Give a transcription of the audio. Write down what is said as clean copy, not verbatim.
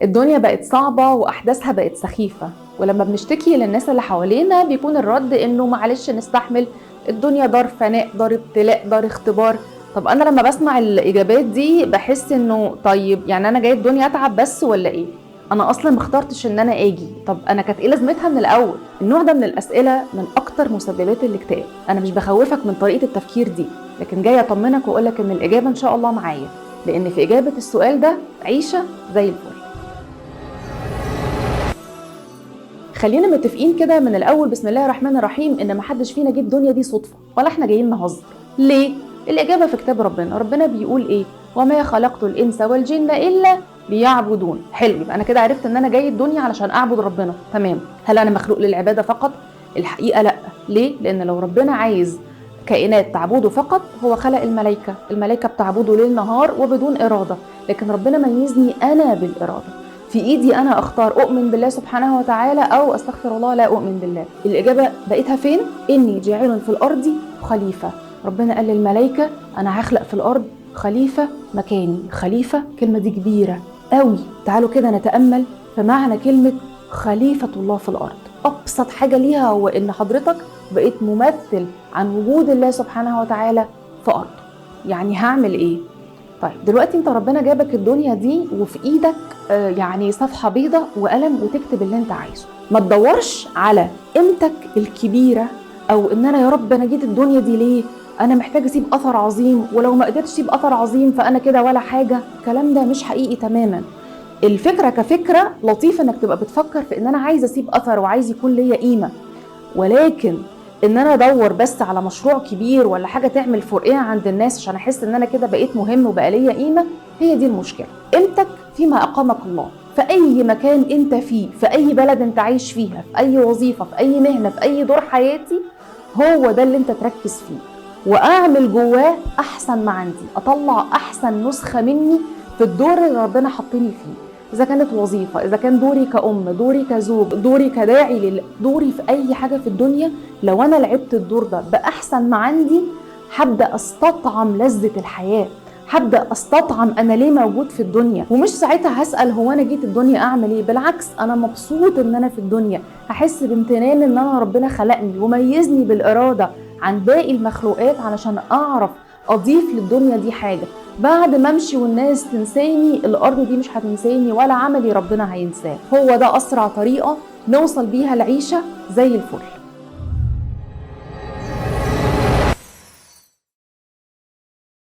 الدنيا بقت صعبة وأحداثها بقت سخيفة، ولما بنشتكي للناس اللي حوالينا بيكون الرد إنه معلش نستحمل، الدنيا دار فناء، دار ابتلاء، دار اختبار. طب أنا لما بسمع الإجابات دي بحس إنه طيب يعني أنا جاي الدنيا أتعب بس ولا إيه؟ أنا أصلا مختارتش إن أنا آجي، طب أنا كانت إيه لازمتها من الأول؟ النوع ده من الأسئلة من أكتر مسببات الاكتئاب. أنا مش بخوفك من طريقة التفكير دي، لكن جاية أطمنك وأقولك إن الإجابة إن شاء الله معايا، لأن في إجابة السؤال ده عيشة زي الفل. خلينا متفقين كده من الاول بسم الله الرحمن الرحيم ان محدش فينا جه الدنيا دي صدفه ولا احنا جايين نهزر. ليه؟ الاجابه في كتاب ربنا. ربنا بيقول ايه؟ وما خلقت الانس والجن الا ليعبدون. حلو، يبقى انا كده عرفت ان انا جاي الدنيا علشان اعبد ربنا. تمام. هل انا مخلوق للعباده فقط؟ الحقيقه لا. ليه؟ لان لو ربنا عايز كائنات تعبده فقط هو خلق الملائكه. الملائكه بتعبده ليل نهار وبدون اراده، لكن ربنا ميزني انا بالاراده. في ايدي انا اختار اؤمن بالله سبحانه وتعالى او استغفر الله لا اؤمن بالله. الاجابه بقيتها فين؟ اني جاعل في الارض خليفه. ربنا قال للملائكه انا هخلق في الارض خليفه مكاني. خليفه، كلمه دي كبيره قوي. تعالوا كده نتامل في معنى كلمه خليفه الله في الارض. ابسط حاجه ليها هو ان حضرتك بقيت ممثل عن وجود الله سبحانه وتعالى في ارضه. يعني هعمل ايه؟ طيب دلوقتي انت ربنا جابك الدنيا دي وفي ايدك يعني صفحة بيضة وقلم وتكتب اللي انت عايزه. ما تدورش على قيمتك الكبيرة او ان انا يا رب انا جيت الدنيا دي ليه؟ انا محتاج اسيب اثر عظيم، ولو ما قدرتش اسيب اثر عظيم فانا كده ولا حاجة. الكلام ده مش حقيقي تماما. الفكرة كفكرة لطيفة انك تبقى بتفكر في ان انا عايز اسيب اثر وعايز يكون ليا قيمة، ولكن ان انا ادور بس على مشروع كبير ولا حاجه تعمل فرقه عند الناس عشان احس ان انا كده بقيت مهم وبقى ليا قيمه، هي دي المشكله. قيمتك فيما اقامك الله، في اي مكان انت فيه، في اي بلد انت عايش فيها، في اي وظيفه، في اي مهنه، في اي دور حياتي، هو ده اللي انت تركز فيه واعمل جواه احسن ما عندي، اطلع احسن نسخه مني في الدور اللي ربنا حطني فيه. إذا كانت وظيفة، إذا كان دوري كأم، دوري كزوج، دوري كداعي دوري في أي حاجة في الدنيا، لو أنا لعبت الدور ده بأحسن ما عندي هبدأ أستطعم لذة الحياة، هبدأ أستطعم أنا ليه موجود في الدنيا. ومش ساعتها هسأل هو أنا جيت الدنيا أعمل إيه، بالعكس أنا مبسوط إن أنا في الدنيا، هحس بامتنان إن أنا ربنا خلقني وميزني بالإرادة عن باقي المخلوقات علشان أعرف أضيف للدنيا دي حاجة. بعد ما امشي والناس تنساني، الارض دي مش هتنساني ولا عملي ربنا هينساه. هو ده اسرع طريقه نوصل بيها العيشه زي الفل.